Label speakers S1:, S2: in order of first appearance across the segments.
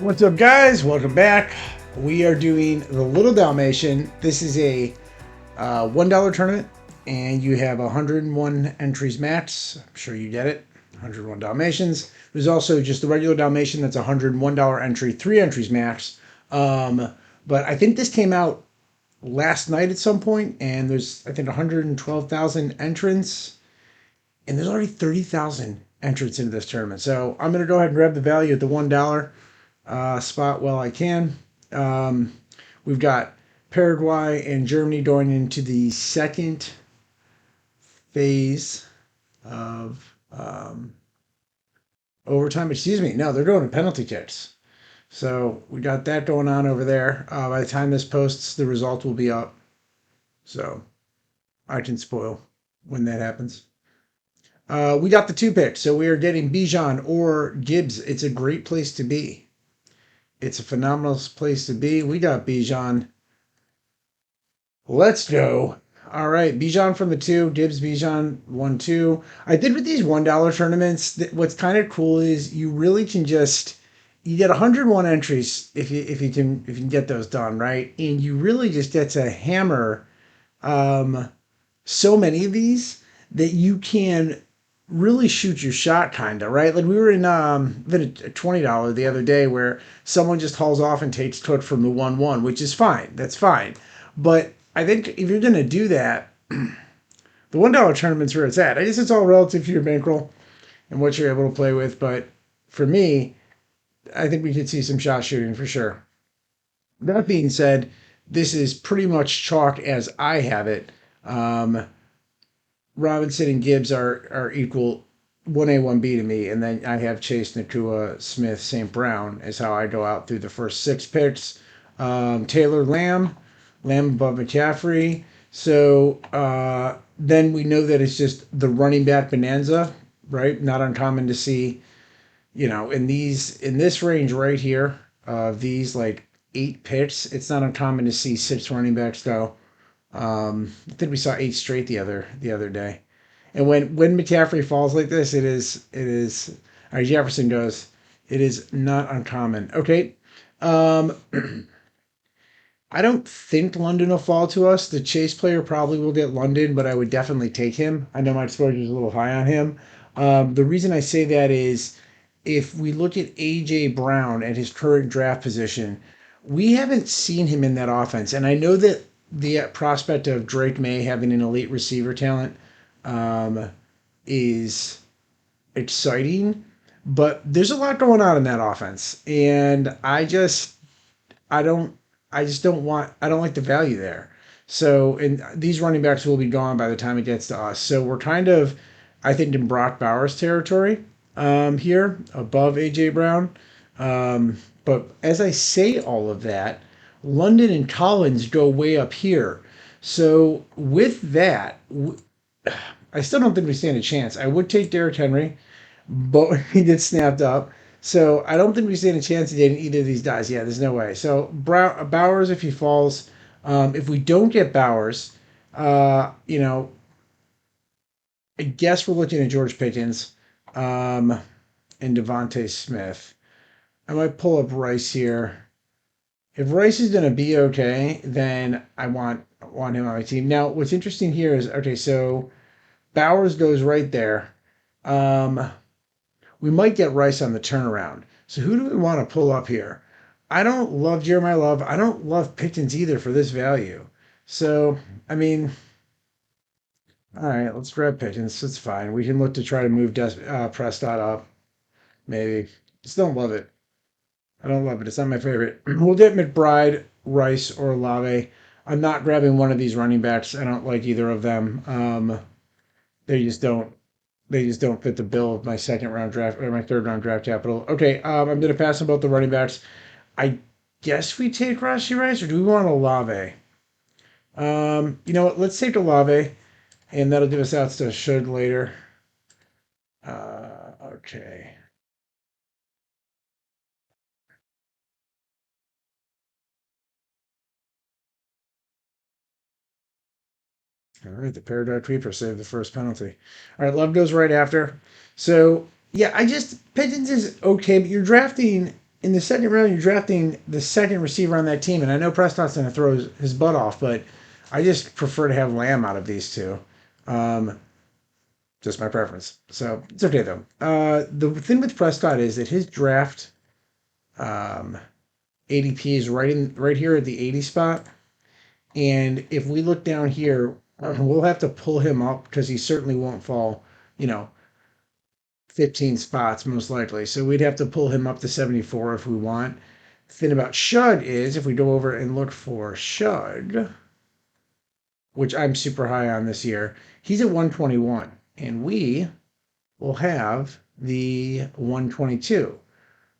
S1: What's up, guys? Welcome back. We are doing the Little Dalmatian. This is a $1 tournament, and you have 101 entries max. I'm sure you get it. 101 Dalmatians. There's also just the regular Dalmatian that's $101 entry, 3 entries max. But I think this came out last night at some point, and there's, I think, 112,000 entrants, and there's already 30,000 entrants into this tournament. So I'm going to go ahead and grab the value at the $1 spot while I can. We've got Paraguay and Germany going into the second phase of overtime. Excuse me. No, they're going to penalty kicks. So we got that going on over there. By the time this posts, the result will be up. So I can spoil when that happens. We got the 2 picks. So we are getting Bijan or Gibbs. It's a great place to be. It's a phenomenal place to be. We got Bijan. Let's go. All right, Bijan from the 2, Gibbs, Bijan 1-2. I did with these $1 tournaments. What's kind of cool is you really can you get 101 entries if you can get those done right, and you really just get to hammer so many of these that you can really shoot your shot, kind of, right? Like we were in a $20 the other day where someone just hauls off and takes took from the 1-1, which is fine. That's fine. But I think if you're going to do that, the $1 tournament's where it's at. I guess it's all relative to your bankroll and what you're able to play with. But for me, I think we could see some shot shooting for sure. That being said, this is pretty much chalk as I have it. Robinson and Gibbs are equal 1A, 1B to me. And then I have Chase, Nakua, Smith, St. Brown is how I go out through the first 6 picks. Taylor, Lamb above McCaffrey. So then we know that it's just the running back bonanza, right? Not uncommon to see, in this range right here, these like 8 picks, it's not uncommon to see 6 running backs go. I think we saw 8 straight the other day. And when McCaffrey falls like this, it is. Jefferson goes. It is not uncommon. Okay. I don't think London will fall to us. The Chase player probably will get London, but I would definitely take him. I know my exposure is a little high on him. The reason I say that is if we look at A.J. Brown at his current draft position, we haven't seen him in that offense. And I know that the prospect of Drake May having an elite receiver talent is exciting, but there's a lot going on in that offense. And I don't I don't like the value there. So, and these running backs will be gone by the time it gets to us. So we're kind of, I think, in Brock Bowers territory here, above AJ Brown. But as I say all of that, London and Collins go way up here. So with that, I still don't think we stand a chance. I would take Derrick Henry, but he gets snapped up. So I don't think we stand a chance of getting either of these guys. Yeah, there's no way. So Bowers, if he falls, if we don't get Bowers, I guess we're looking at George Pickens and Devontae Smith. I might pull up Rice here. If Rice is going to be okay, then I want him on my team. Now, what's interesting here is, okay, so Bowers goes right there. We might get Rice on the turnaround. So who do we want to pull up here? I don't love Jeremiah Love. I don't love Pickens either for this value. So, I mean, all right, let's grab Pickens. It's fine. We can look to try to move Prescott up, maybe. Just don't love it. I don't love it. It's not my favorite. We'll get McBride, Rice, or Olave. I'm not grabbing one of these running backs. I don't like either of them. They just don't. They just don't fit the bill of my second round draft or my third round draft capital. Okay, I'm gonna pass on both the running backs. I guess we take Rashi Rice, or do we want Olave? You know what? Let's take Olave, and that'll give us outs to should later. Okay. All right, the Paradox Reaper saved the first penalty. All right, Love goes right after. So, yeah, Pickens is okay, but you're drafting in the second round, you're drafting the second receiver on that team, and I know Prescott's going to throw his butt off, but I just prefer to have Lamb out of these two. Um, just my preference. So it's okay though. The thing with Prescott is that his draft um, ADP is right here at the 80 spot, and if we look down here, we'll have to pull him up because he certainly won't fall, you know, 15 spots most likely. So we'd have to pull him up to 74 if we want. The thing about Shud is if we go over and look for Shud, which I'm super high on this year, he's at 121, and we will have the 122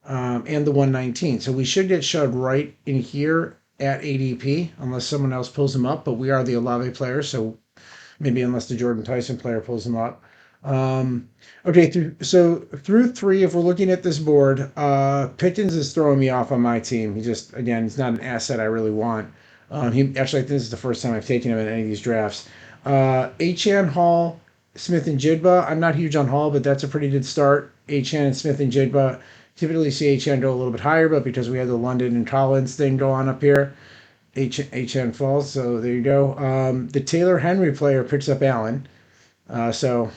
S1: and the 119. So we should get Shud right in here at ADP unless someone else pulls him up, but we are the Olave player, so maybe unless the Jordan Tyson player pulls him up. Um, okay, so through three, if we're looking at this board, Pickens is throwing me off on my team. He just, again, he's not an asset I really want. He actually, I think this is the first time I've taken him in any of these drafts. Achan, Hall, Smith, and Jigba. I'm not huge on Hall, but that's a pretty good start. Achan and Smith and Jigba. Typically see Achan go a little bit higher, but because we have the London and Collins thing go on up here, HN falls. So there you go. The Taylor Henry player picks up Allen. So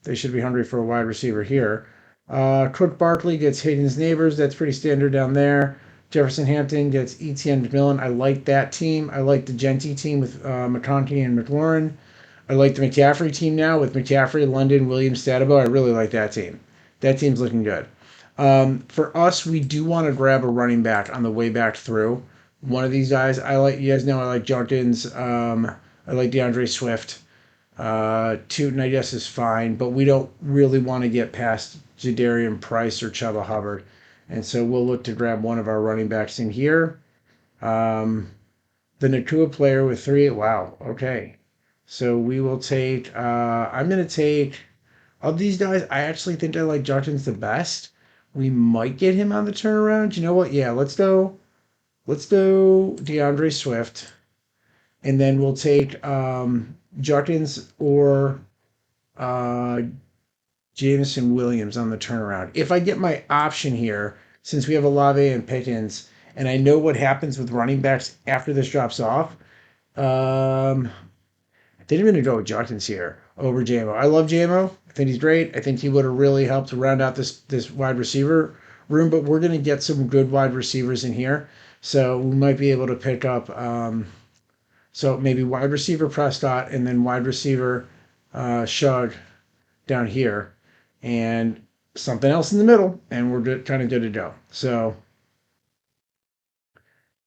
S1: they should be hungry for a wide receiver here. Cook Barkley gets Hayden's Neighbors. That's pretty standard down there. Jefferson Hampton gets Etienne McMillan. I like that team. I like the Genty team with McConkey and McLaurin. I like the McCaffrey team now with McCaffrey, London, Williams, Stadabo. I really like that team. That team's looking good. For us, we do want to grab a running back on the way back through. One of these guys, I like. You guys know I like Jenkins. I like DeAndre Swift. Tootin, I guess, is fine, but we don't really want to get past Jadarian Price or Chuba Hubbard. And so we'll look to grab one of our running backs in here. Um, the Nakua player with three. Wow. Okay. So we will take, I'm going to take, of these guys, I actually think I like Jenkins the best. We might get him on the turnaround. You know what? Yeah, let's go. Let's do DeAndre Swift. And then we'll take Jenkins or uh, Jameson Williams on the turnaround. If I get my option here, since we have Olave and Pickens, and I know what happens with running backs after this drops off, I think I'm going to go with Jenkins here over JMO. I love JMO. I think he's great. I think he would have really helped to round out this wide receiver room, but we're going to get some good wide receivers in here. So we might be able to pick up, so maybe wide receiver Prescott and then wide receiver Shug down here and something else in the middle, and we're kind of good to go. So,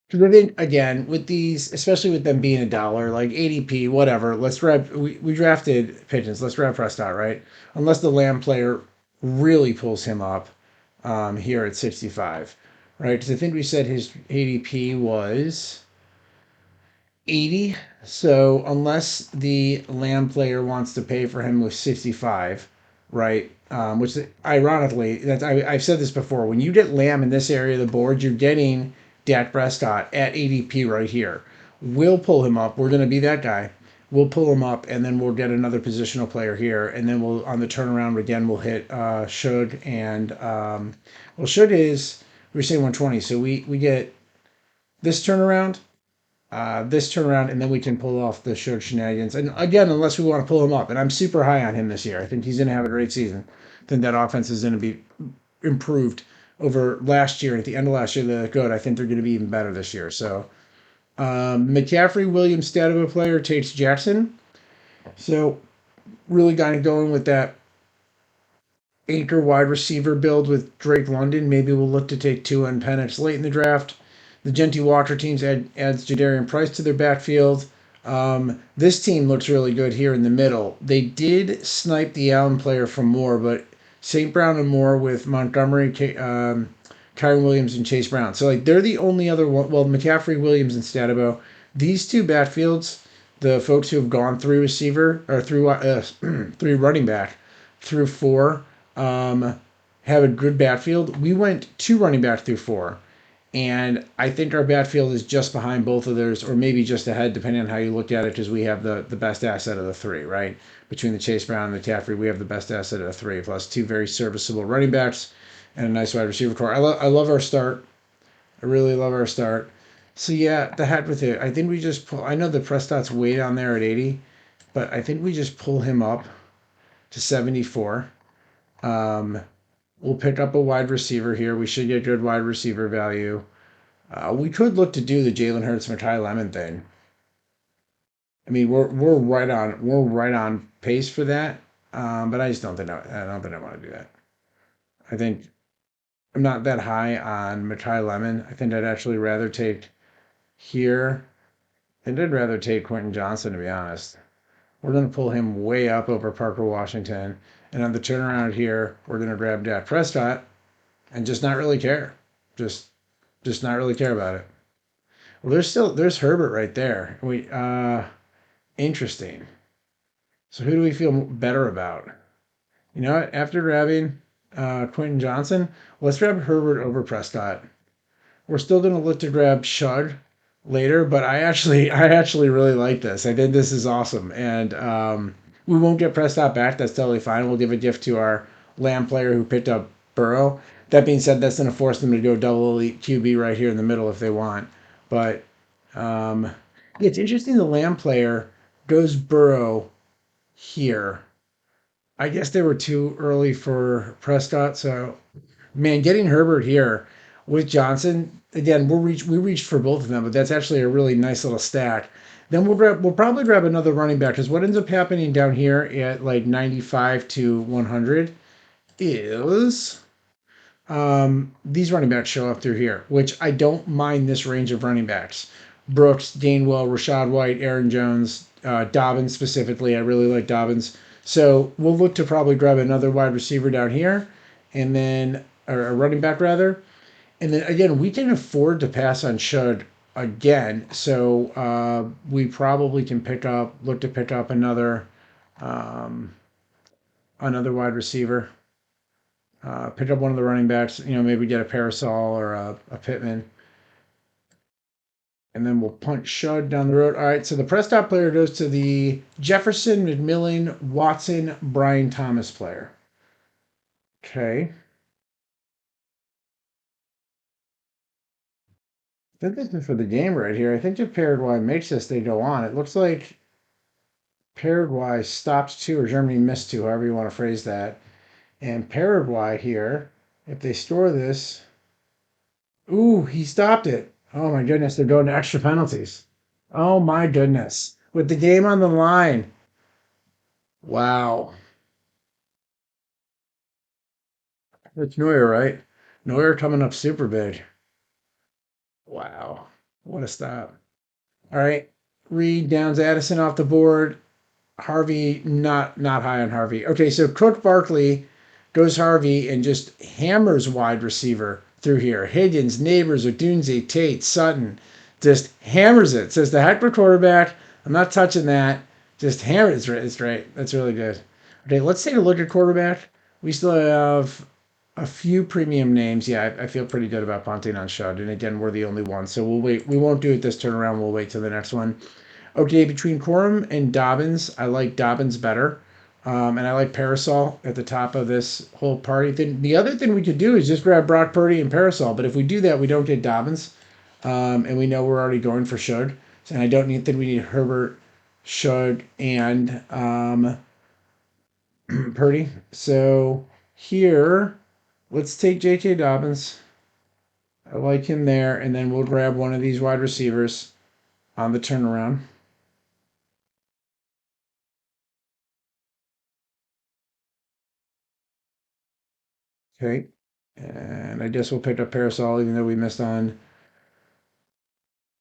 S1: because I think again with these, especially with them being a dollar, like ADP, whatever. Let's grab. We drafted Pigeons. Let's grab Prescott, right? Unless the Lamb player really pulls him up here at 65, right? Because I think we said his ADP was 80. So unless the Lamb player wants to pay for him with 65, right? Which ironically, I've said this before. When you get Lamb in this area of the board, you're getting Dak Prescott at ADP right here. We'll pull him up. We're going to be that guy. We'll pull him up, and then we'll get another positional player here, and then we'll on the turnaround again. We'll hit Shug and well, Shug is we're saying 120, so we get this turnaround, and then we can pull off the short shenanigans. And again, unless we want to pull him up, and I'm super high on him this year. I think he's going to have a great season. I think that offense is going to be improved over last year. At the end of last year, they're good. I think they're going to be even better this year. So McCaffrey, Williams, Stadova player takes Jackson. So really kind of going with that anchor wide receiver build with Drake London. Maybe we'll look to take Tua and Penix late in the draft. The Genty Walker teams adds Jadarian Price to their backfield. This team looks really good here in the middle. They did snipe the Allen player from Moore, but St. Brown and Moore with Montgomery, Kyron Williams, and Chase Brown. So like they're the only other one. Well, McCaffrey, Williams, and Stadabo. These two backfields, the folks who have gone through receiver or through through running back through four, have a good backfield. We went two running back through four. And I think our backfield is just behind both of theirs, or maybe just ahead, depending on how you look at it, because we have the best asset of the three, right? Between the Chase Brown and the McCaffrey, we have the best asset of the three, plus two very serviceable running backs. and a nice wide receiver core. I love our start. I really love our start. So yeah, the heck with it. I think we just pull. I know the Prescott's way down there at 80, but I think we just pull him up to 74. Um, we'll pick up a wide receiver here. We should get good wide receiver value. We could look to do the Jalen Hurts Makai Lemon thing. I mean, we're right on pace for that. But I just I don't think I want to do that. I think I'm not that high on Makai Lemon. I think I'd actually rather take here. I think I'd rather take Quentin Johnson, to be honest. We're going to pull him way up over Parker Washington. And on the turnaround here, we're going to grab Dak Prescott and just not really care. Just just not really care about it. Well, there's Herbert right there. We interesting. So who do we feel better about? You know what? After grabbing Quentin Johnson, let's grab Herbert over Prescott. We're still going to look to grab Shug later, but I actually really like this. I think this is awesome, and we won't get Prescott back. That's totally fine. We'll give a gift to our Lamb player who picked up Burrow. That being said, that's going to force them to go double elite QB right here in the middle if they want. But um, yeah, it's interesting. The Lamb player goes Burrow here. I guess they were too early for Prescott, so man, getting Herbert here with Johnson again, we reached for both of them, but that's actually a really nice little stack. Then we'll probably grab another running back because what ends up happening down here at like 95 to 100 is these running backs show up through here, which I don't mind this range of running backs. Brooks, Gainwell, Rashad White, Aaron Jones, Dobbins specifically. I really like Dobbins. So we'll look to probably grab another wide receiver down here, and then or a running back rather, and then again we can afford to pass on Shud again. So we probably can look to pick up um, another wide receiver. Pick up one of the running backs, maybe get a Parasol or a Pittman, and then we'll punch Shud down the road. All right, so the press stop player goes to the Jefferson, McMillan, Watson, Brian Thomas player. Okay. I think this is for the game right here. I think if Paraguay makes this, they go on. It looks like Paraguay stopped two or Germany missed two, however you want to phrase that. And Paraguay here, if they store this, ooh, he stopped it. Oh my goodness, they're going to extra penalties. Oh my goodness. With the game on the line. Wow. It's Neuer, right? Neuer coming up super big. Wow. What a stop. All right. Reed downs Addison off the board. Harvey, not high on Harvey. Okay, so Cook Barkley goes Harvey and just hammers wide receiver through here. Higgins, Neighbors, Odunze, Tate, Sutton, just hammers it. Says the heck with quarterback. I'm not touching that. Just hammer it. It's right. That's really good. Okay, let's take a look at quarterback. We still have a few premium names. Yeah, I feel pretty good about punting on Shud. And again, we're the only one. So we'll wait. We won't do it this turnaround. We'll wait till the next one. Okay, between Corum and Dobbins, I like Dobbins better. And I like Parasol at the top of this whole party thing. The other thing we could do is just grab Brock Purdy and Parasol. But if we do that, we don't get Dobbins. And we know we're already going for Shug. And I don't think we need Herbert, Shug, and Purdy. So here, let's take J.K. Dobbins. I like him there. And then we'll grab one of these wide receivers on the turnaround. Okay. And I guess we'll pick up Parasol, even though we missed on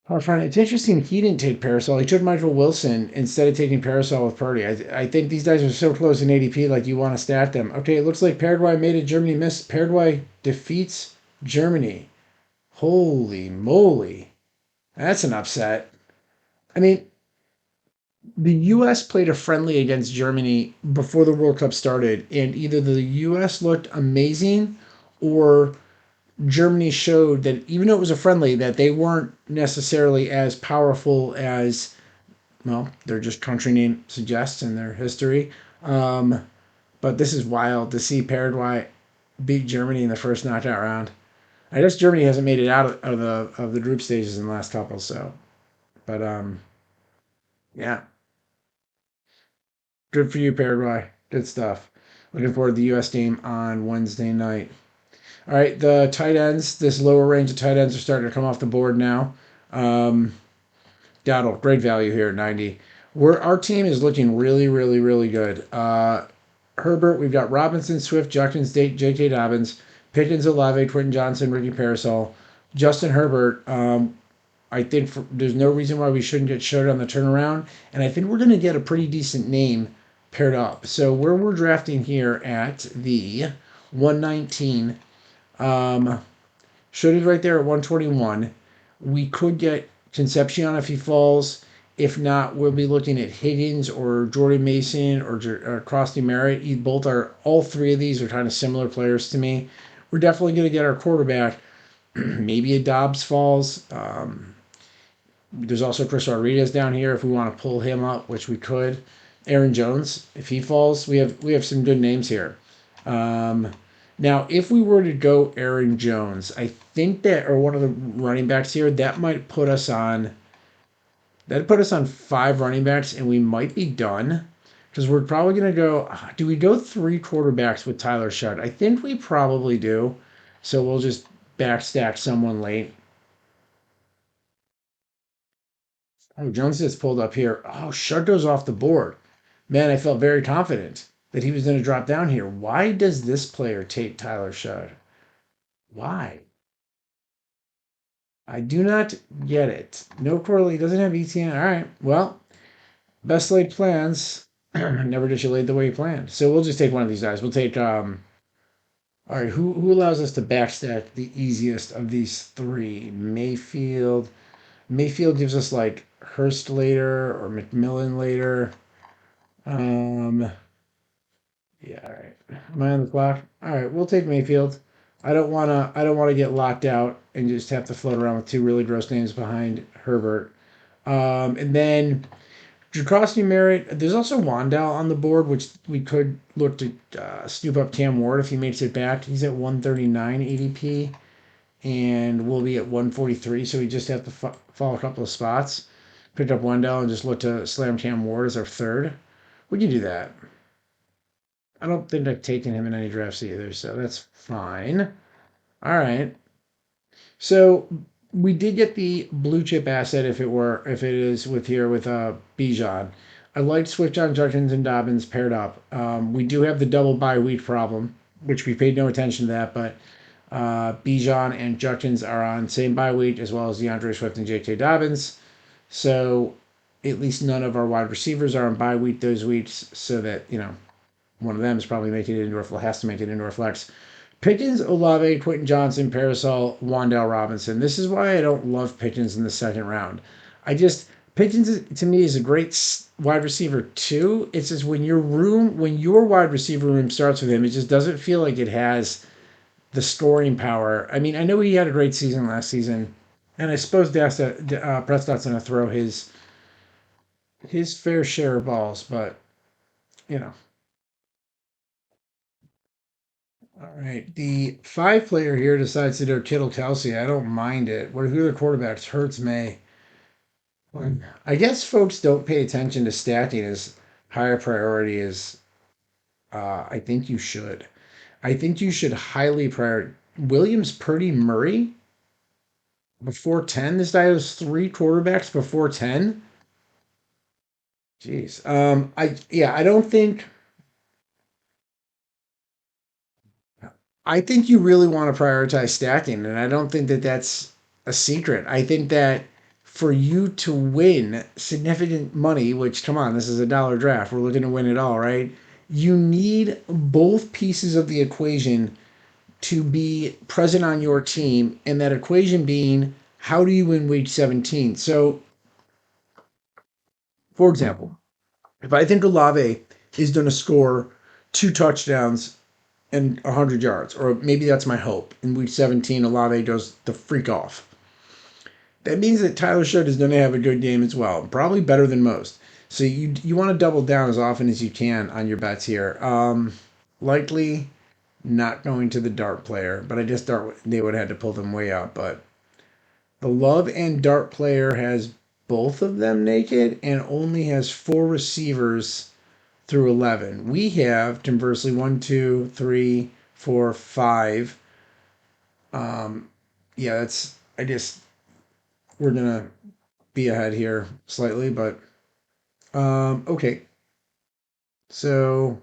S1: Power Front. It's interesting he didn't take Parasol. He took Michael Wilson instead of taking Parasol with Purdy. I think these guys are so close in ADP, like you want to stack them. Okay, it looks like Paraguay made it. Germany missed. Paraguay defeats Germany. Holy moly. That's an upset. I mean, the U.S. played a friendly against Germany before the World Cup started, and either the U.S. looked amazing or Germany showed that even though it was a friendly, that they weren't necessarily as powerful as well their just country name suggests in their history. But this is wild to see Paraguay beat Germany in the first knockout round. I guess Germany hasn't made it out of the group stages in the last couple, so but yeah, good for you, Paraguay. Good stuff. Looking forward to the U.S. game on Wednesday night. All right, the tight ends. This lower range of tight ends are starting to come off the board now. Um, Dowdle, great value here at 90. Our team is looking really, really, really good. Herbert, we've got Robinson, Swift, Junkins, J.K. Dobbins, Pickens, Olave, Quentin Johnson, Ricky Parasol, Justin Herbert. I think there's no reason why we shouldn't get showed on the turnaround, and I think we're going to get a pretty decent name paired up. So where we're drafting here at the 119, um, should is right there at 121. We could get Concepcion if he falls. If not, we'll be looking at Higgins or Jordan Mason or Crosby Merritt. Both are all three of these are kind of similar players to me. We're definitely going to get our quarterback. Maybe a Dobbs falls. There's also Chris Rodriguez down here if we want to pull him up, which we could. Aaron Jones, if he falls, we have some good names here. Um, Now, if we were to go Aaron Jones, I think that or one of the running backs here, that put us on five running backs, and we might be done because we're probably gonna go. Do we go three quarterbacks with Tyler Shutt? I think we probably do. So we'll just backstack someone late. Oh, Jones just pulled up here. Oh, Shutt goes off the board. Man, I felt very confident that he was going to drop down here. Why does this player take Tyler Shutt? Why? I do not get it. No Corley doesn't have ETN. All right. Well, best laid plans. Never did you laid the way you planned. So we'll just take one of these guys. We'll take all right, who allows us to backstack the easiest of these three? Mayfield. Mayfield gives us like Hurst later or McMillan later. Um Yeah, all right. Am I on the clock? All right, we'll take Mayfield. I don't wanna get locked out and just have to float around with two really gross names behind Herbert. And then Jacosti Merritt. There's also Wandell on the board, which we could look to snoop up Cam Ward if he makes it back. He's at 139 ADP, and we'll be at 143, so we just have to fall a couple of spots. Pick up Wandell and just look to slam Cam Ward as our third. We can do that. I don't think I've taken him in any drafts either, so that's fine. All right. So we did get the blue chip asset if it is with here with Bijan. I like Swift on Judkins and Dobbins paired up. We do have the double bye week problem, which we paid no attention to that, but Bijan and Judkins are on same bye week as well as DeAndre Swift and J.K. Dobbins. So at least none of our wide receivers are on bye week those weeks, so that one of them is probably making it into our has to make it into our flex. Pickens, Olave, Quentin Johnson, Parasol, Wandale Robinson. This is why I don't love Pickens in the second round. I just Pickens to me is a great wide receiver too. It's just when your wide receiver room starts with him, it just doesn't feel like it has the scoring power. I mean, I know he had a great season last season, and I suppose Prescott's going to throw his fair share of balls, but you know. All right. The five player here decides to do Kittle Kelsey. I don't mind it. Who are the quarterbacks? Hurts May. I guess folks don't pay attention to stacking as higher priority as I think you should. I think you should highly prior Williams, Purdy, Murray before 10. This guy has three quarterbacks before 10. Jeez. I don't think I think you really want to prioritize stacking, and I don't think that that's a secret. I think that for you to win significant money, which come on, this is a dollar draft, we're looking to win it all, right? You need both pieces of the equation to be present on your team, and that equation being how do you win week 17? So, for example, if I think Olave is going to score two touchdowns and 100 yards, or maybe that's my hope. In week 17, Olave goes the freak off. That means that Tyler Shutt is going to have a good game as well, probably better than most. So you want to double down as often as you can on your bets here. Likely not going to the dart player, but I just dart they would have had to pull them way up. But the love and dart player has both of them naked and only has four receivers through 11. We have conversely one, two, three, four, five. Um, yeah, that's I guess we're gonna be ahead here slightly, but okay. So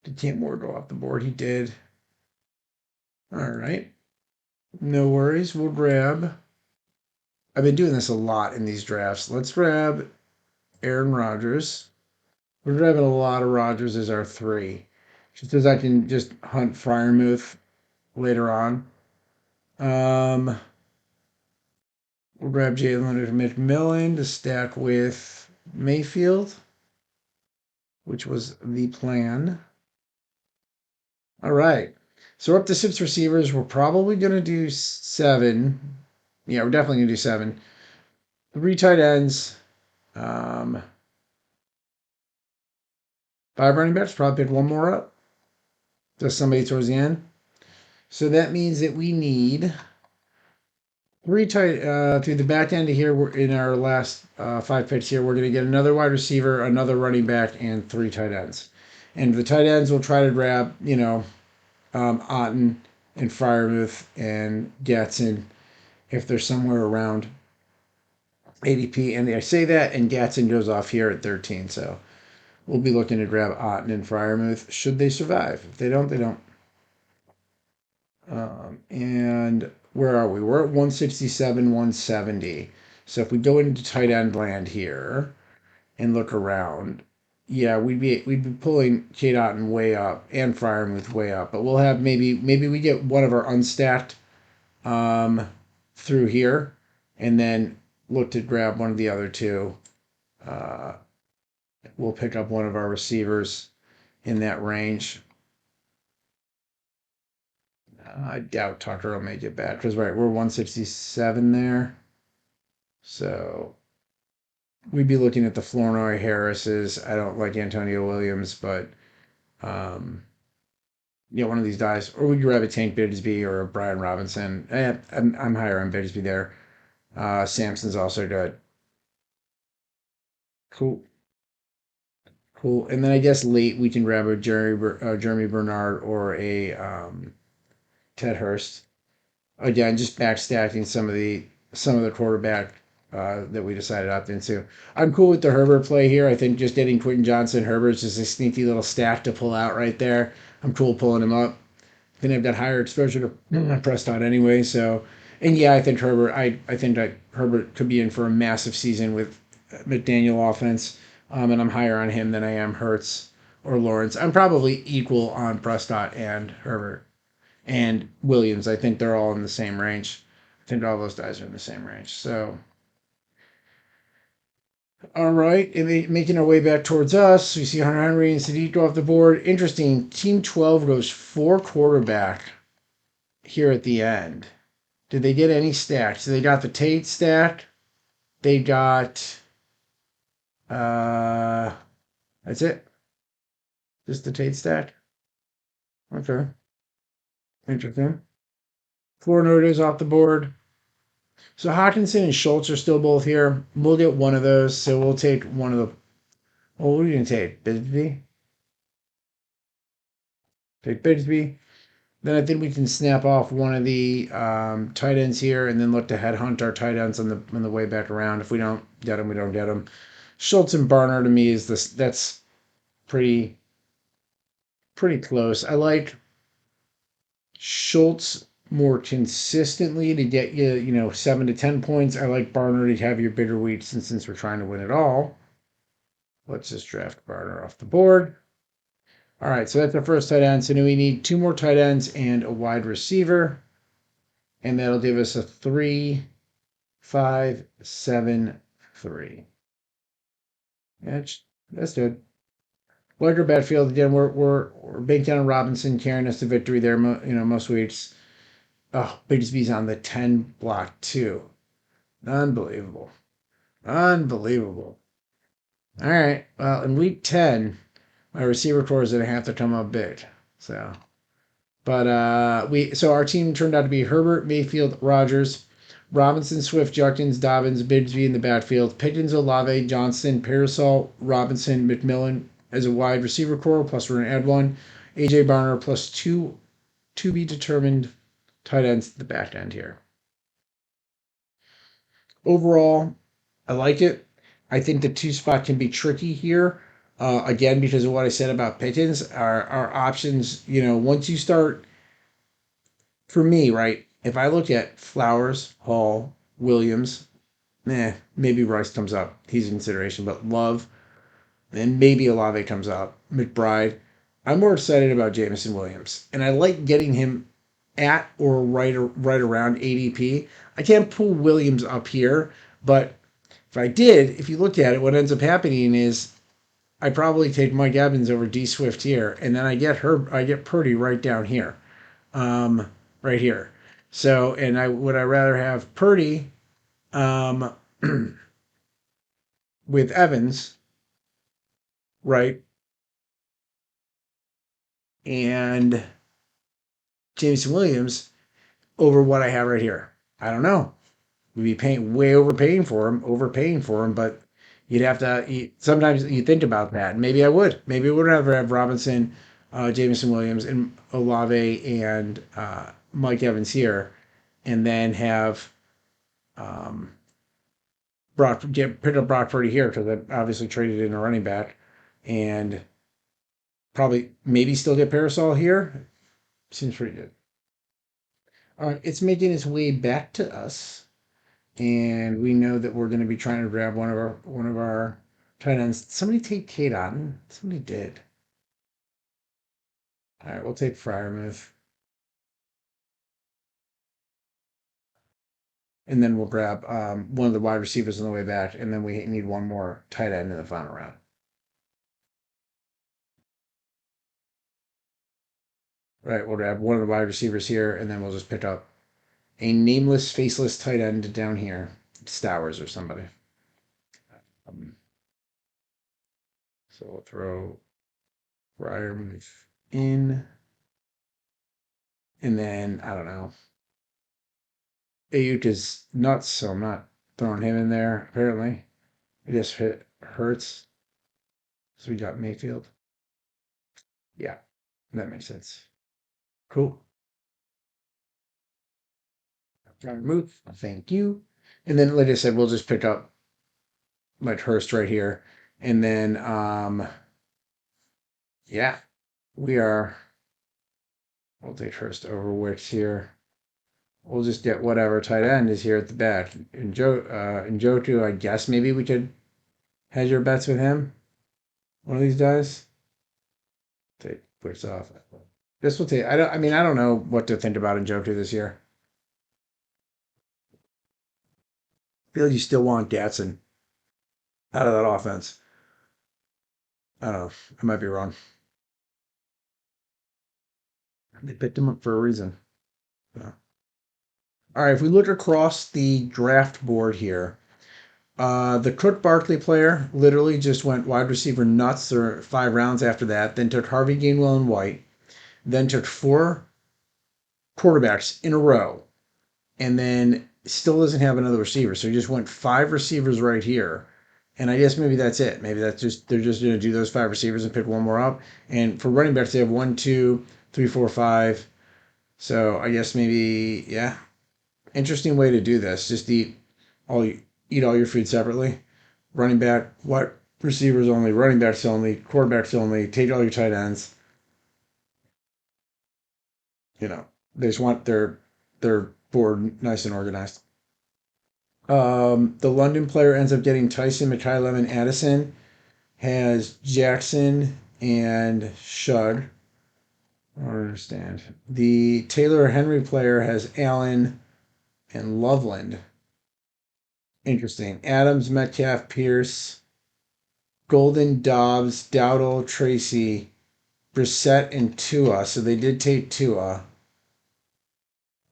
S1: did Moore go off the board? He did. All right. No worries. We'll grab. I've been doing this a lot in these drafts. Let's grab Aaron Rodgers. We're grabbing a lot of Rodgers as our three. Just as I can just hunt Fryermuth later on. Um, we'll grab Jalen McMillan to stack with Mayfield, which was the plan. All right. So we're up to six receivers. We're probably going to do seven. Yeah, we're definitely going to do seven. Three tight ends. Um, five running backs. Probably pick one more up. Just somebody towards the end. So that means that we need three tight through the back end of here. We're in our last five picks here. We're going to get another wide receiver, another running back, and three tight ends. And the tight ends, we'll try to grab, Otten and Fryermuth and Gatson if they're somewhere around ADP. And I say that, and Gatson goes off here at 13. So we'll be looking to grab Otten and Fryermuth should they survive. If they don't, they don't. And where are we? We're at 167, 170. So if we go into tight end land here and look around, yeah, we'd be pulling Kate Otten way up and Fryermuth way up. But we'll have maybe we get one of our unstacked um, through here, and then look to grab one of the other two. Uh, we'll pick up one of our receivers in that range. I doubt Tucker will make it back because right, we're 167 there. So we'd be looking at the Flournoy Harrises. I don't like Antonio Williams, but um, one of these guys, or we could grab a Tank Bigsby or a Brian Robinson. I'm higher on Bigsby there. Samson's also good. Cool. Cool. And then I guess late we can grab a Jeremy Bernard or a Ted Hurst. Again, just backstacking some of the quarterback that we decided opt into. I'm cool with the Herbert play here. I think just getting Quentin Johnson, Herbert's just a sneaky little stack to pull out right there. I'm cool pulling him up. Then I've got higher exposure to Prescott anyway. So, and yeah, I think Herbert. I think that Herbert could be in for a massive season with McDaniel offense. And I'm higher on him than I am Hurts or Lawrence. I'm probably equal on Prescott and Herbert and Williams. I think they're all in the same range. I think all those guys are in the same range. So, all right, and making our way back towards us, we see Hunter Henry and Sadiq go off the board. Interesting. Team 12 goes four quarterback here at the end. Did they get any stacks? So they got the Tate stack. They got uh that's it. Just the Tate stack. Okay. Interesting. Flournoy is off the board. So Hawkinson and Schultz are still both here. We'll get one of those. So we'll take one of the. Well, what are you gonna take? Bigsby. Take Bigsby. Then I think we can snap off one of the tight ends here, and then look to headhunt our tight ends on the way back around. If we don't get them, we don't get them. Schultz and Barner to me is this. That's pretty close. I like Schultz more consistently to get you, 7 to 10 points. I like Barner to have your bigger weeks, and since we're trying to win it all, let's just draft Barner off the board. All right, so that's our first tight end. So now we need two more tight ends and a wide receiver, and that'll give us a 3-5-7-3. That's good. Like Badfield again, we're banking on Robinson carrying us to victory there. Most weeks. Oh, Bigsby's on the 10 block too. Unbelievable. Unbelievable. All right. Well, in week 10, my receiver core is going to have to come up big. So But our team turned out to be Herbert, Mayfield, Rogers, Robinson, Swift, Judkins, Dobbins, Bigsby in the backfield, Pickens, Olave, Johnson, Parasol, Robinson, McMillan as a wide receiver core, plus we're gonna add one. AJ Barner plus two to be determined tight ends at the back end here. Overall, I like it. I think the two spot can be tricky here. Again, because of what I said about Pickens, our options, once you start, for me, right, if I look at Flowers, Hall, Williams, maybe Rice comes up. He's in consideration, but Love, and maybe Olave comes up. McBride. I'm more excited about Jameson Williams, and I like getting him at or right around ADP. I can't pull Williams up here, but if I did, if you look at it, what ends up happening is I probably take Mike Evans over D Swift here, and then I get Purdy right down here, um, right here. So, and I rather have Purdy um, with Evans, right, and Jameson Williams over what I have right here. I don't know. We'd be paying way overpaying for him, but you'd have to. Sometimes you think about that. Maybe I would. Maybe I would rather have Robinson, Jameson Williams, and Olave and Mike Evans here, and then have um, pick up Brock Purdy here because I obviously traded in a running back, and probably maybe still get Parasol here. Seems pretty good. All right, it's making its way back to us, and we know that we're going to be trying to grab one of our tight ends. Somebody take Kate Otten. Somebody did. All right, we'll take Fryermuth, and then we'll grab one of the wide receivers on the way back, and then we need one more tight end in the final round. All right, we'll grab one of the wide receivers here, and then we'll just pick up a nameless, faceless tight end down here, Stowers or somebody. Um, so we'll throw Fryermuth in, and then I don't know. Ayuk is nuts, so I'm not throwing him in there. Apparently, it just hurts. So we got Mayfield. Yeah, that makes sense. Cool. Move. Thank you. And then, like I said, we'll just pick up like Hurst right here, and then yeah, we are. We'll take Hurst over Wicks here. We'll just get whatever tight end is here at the back. And Njoku, I guess maybe we could hedge your bets with him. One of these guys. Take Wicks off. This will take. I don't. I mean, I don't know what to think about Njoku this year. I feel like you still want Gatson out of that offense. I don't know. I might be wrong. They picked him up for a reason. So. All right. If we look across the draft board here, the Cook Barkley player literally just went wide receiver nuts or 5 rounds after that. Then took Harvey Gainwell and White. Then took 4 quarterbacks in a row, and then still doesn't have another receiver. So he just went 5 receivers right here. And I guess maybe that's it. Maybe that's just they're just going to do those 5 receivers and pick one more up. And for running backs, they have one, two, three, four, five. So I guess maybe interesting way to do this. Just all eat all your food separately. Running back, what receivers only, running backs only, quarterbacks only. Take all your tight ends. They just want their board nice and organized. The London player ends up getting Tyson, McKillem, and Addison. Has Jackson and Shug. I don't understand. The Taylor Henry player has Allen and Loveland. Interesting. Adams, Metcalf, Pierce, Golden, Dobbs, Dowdle, Tracy, Brissett, and Tua. So they did take Tua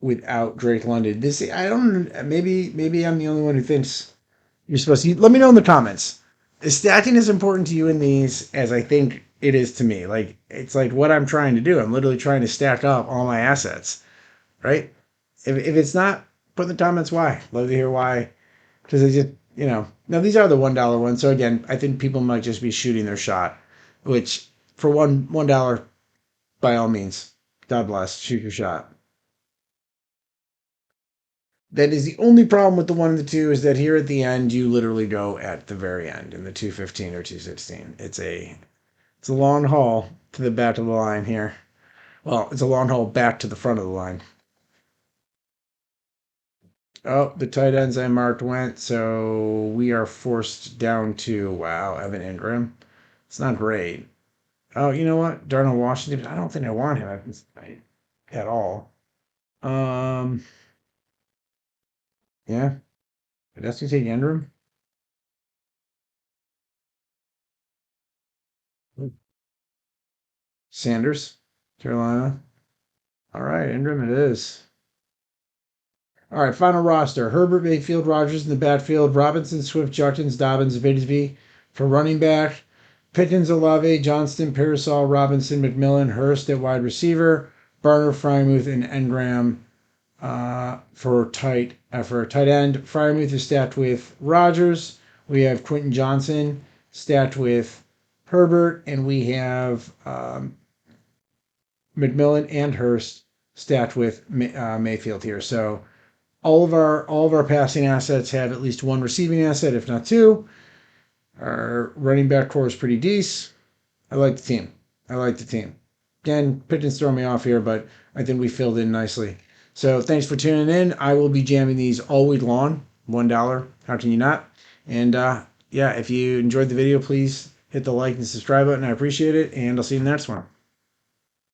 S1: without Drake London. This I don't. Maybe I'm the only one who thinks you're supposed to. Let me know in the comments. Is stacking as important to you in these as I think it is to me. Like it's like what I'm trying to do. I'm literally trying to stack up all my assets, right? If it's not, put in the comments why. Love to hear why. Because they just, now these are the $1 ones. So again, I think people might just be shooting their shot, which for $1, by all means, God bless, shoot your shot. That is the only problem with the one and the two is that here at the end you literally go at the very end in the 215 or 216. It's a long haul to the back of the line here. Well, it's a long haul back to the front of the line. Oh, the tight ends I marked went, so we are forced down to wow, Evan Ingram. It's not great. Oh, you know what? Darnell Washington. I don't think I want him at all. Um, yeah, but that's gonna take Ingram. Sanders, Carolina. All right, Ingram it is. All right, final roster: Herbert, Mayfield, Rogers in the backfield, Robinson, Swift, Judkins, Dobbins, Bigsby for running back, Pickens, Olave, Johnston, Parasol, Robinson, McMillan, Hurst at wide receiver, Barner, Frymouth, and Engram for tight end. Fryermuth is stacked with Rogers. We have Quentin Johnson stacked with Herbert, and we have McMillan and Hurst stacked with Mayfield here. So all of our passing assets have at least one receiving asset, if not two. Our running back core is pretty decent. I like the team. I like the team. Again, Pittman's throwing me off here, but I think we filled in nicely. So thanks for tuning in. I will be jamming these all week long. $1. How can you not? And yeah, if you enjoyed the video, please hit the like and subscribe button. I appreciate it. And I'll see you in the next one.